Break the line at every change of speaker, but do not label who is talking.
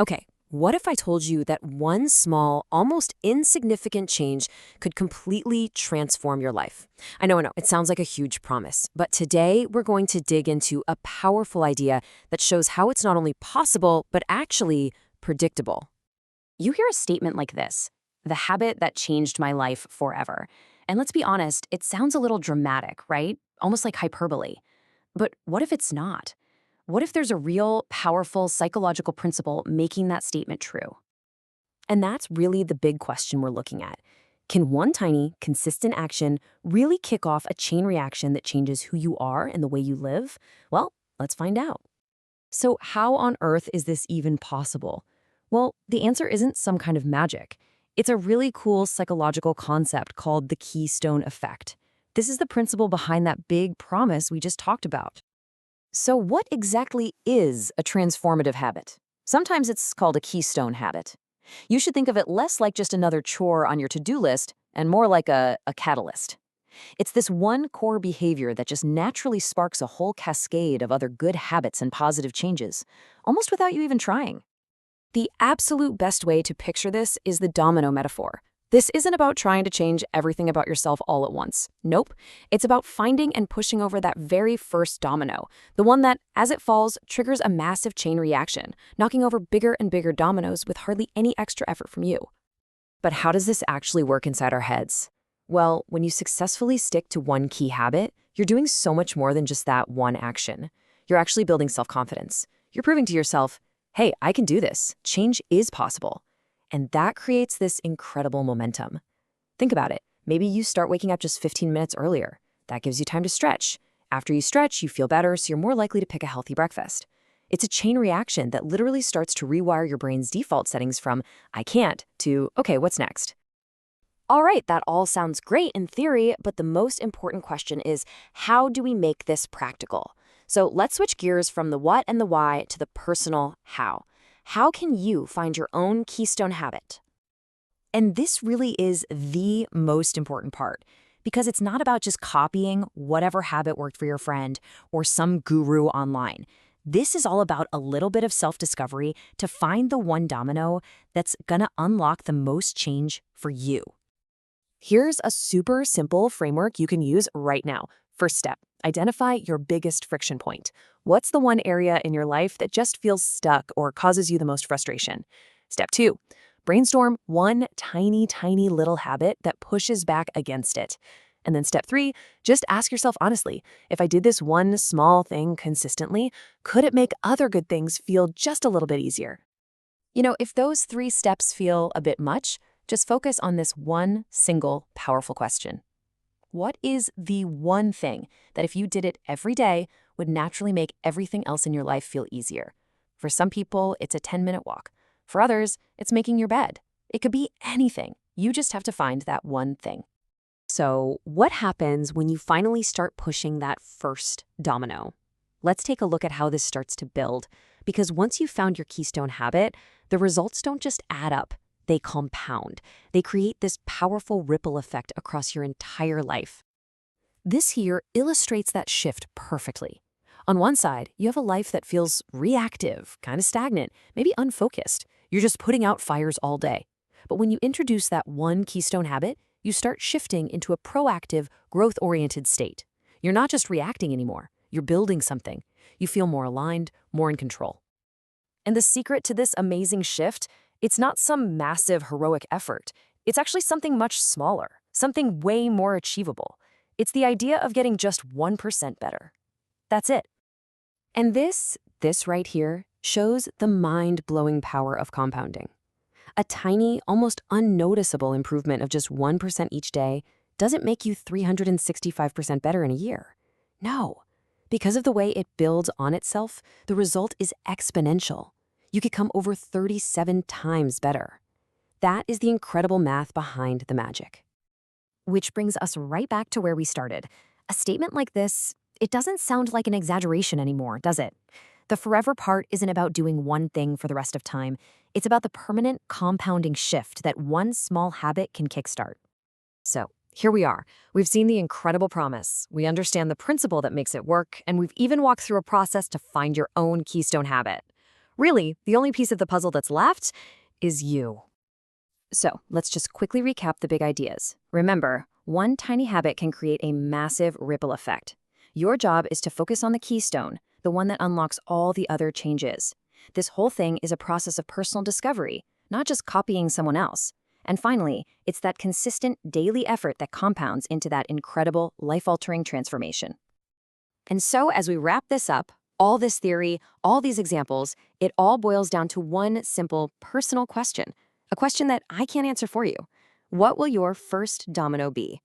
Okay, what if I told you that one small, almost insignificant change could completely transform your life? I know, it sounds like a huge promise, but today we're going to dig into a powerful idea that shows how it's not only possible, but actually predictable.
You hear a statement like this, the habit that changed my life forever. And let's be honest, it sounds a little dramatic, right? Almost like hyperbole. But what if it's not? What if there's a real, powerful psychological principle making that statement true?
And that's really the big question we're looking at. Can one tiny, consistent action really kick off a chain reaction that changes who you are and the way you live? Well, let's find out. So, how on earth is this even possible? Well, the answer isn't some kind of magic. It's a really cool psychological concept called the Keystone Effect. This is the principle behind that big promise we just talked about. So, what exactly is a transformative habit? Sometimes it's called a keystone habit. You should think of it less like just another chore on your to-do list and more like a catalyst. It's this one core behavior that just naturally sparks a whole cascade of other good habits and positive changes, almost without you even trying. The absolute best way to picture this is the domino metaphor. This isn't about trying to change everything about yourself all at once. Nope. It's about finding and pushing over that very first domino, the one that, as it falls, triggers a massive chain reaction, knocking over bigger and bigger dominoes with hardly any extra effort from you. But how does this actually work inside our heads? Well, when you successfully stick to one key habit, you're doing so much more than just that one action. You're actually building self-confidence. You're proving to yourself, hey, I can do this. Change is possible. And that creates this incredible momentum. Think about it. Maybe you start waking up just 15 minutes earlier. That gives you time to stretch. After you stretch, you feel better, so you're more likely to pick a healthy breakfast. It's a chain reaction that literally starts to rewire your brain's default settings from I can't to, okay, what's next? All right, that all sounds great in theory, but the most important question is, how do we make this practical? So let's switch gears from the what and the why to the personal how. How can you find your own keystone habit? And this really is the most important part, because it's not about just copying whatever habit worked for your friend or some guru online. This is all about a little bit of self-discovery to find the one domino that's gonna unlock the most change for you. Here's a super simple framework you can use right now. First step, identify your biggest friction point. What's the one area in your life that just feels stuck or causes you the most frustration? Step 2, brainstorm one tiny, tiny little habit that pushes back against it. And then step 3, just ask yourself honestly, if I did this one small thing consistently, could it make other good things feel just a little bit easier? If those 3 steps feel a bit much, just focus on this one single powerful question. What is the one thing that if you did it every day would naturally make everything else in your life feel easier? For some people, it's a 10-minute walk. For others, it's making your bed. It could be anything. You just have to find that one thing. So, what happens when you finally start pushing that first domino? Let's take a look at how this starts to build, because once you've found your keystone habit, the results don't just add up. They compound. They create this powerful ripple effect across your entire life. This here illustrates that shift perfectly. On one side, you have a life that feels reactive, kind of stagnant, maybe unfocused. You're just putting out fires all day. But when you introduce that one keystone habit, you start shifting into a proactive, growth-oriented state. You're not just reacting anymore. You're building something. You feel more aligned, more in control. And the secret to this amazing shift, it's not some massive heroic effort. It's actually something much smaller, something way more achievable. It's the idea of getting just 1% better. That's it. And this right here, shows the mind-blowing power of compounding. A tiny, almost unnoticeable improvement of just 1% each day doesn't make you 365% better in a year. No. Because of the way it builds on itself, the result is exponential. You could come over 37 times better. That is the incredible math behind the magic. Which brings us right back to where we started. A statement like this, it doesn't sound like an exaggeration anymore, does it? The forever part isn't about doing one thing for the rest of time. It's about the permanent compounding shift that one small habit can kickstart. So, here we are. We've seen the incredible promise. We understand the principle that makes it work, and we've even walked through a process to find your own keystone habit. Really, the only piece of the puzzle that's left is you.
So let's just quickly recap the big ideas. Remember, one tiny habit can create a massive ripple effect. Your job is to focus on the keystone, the one that unlocks all the other changes. This whole thing is a process of personal discovery, not just copying someone else. And finally, it's that consistent daily effort that compounds into that incredible, life-altering transformation. And so as we wrap this up, all this theory, all these examples, it all boils down to one simple, personal question. A question that I can't answer for you. What will your first domino be?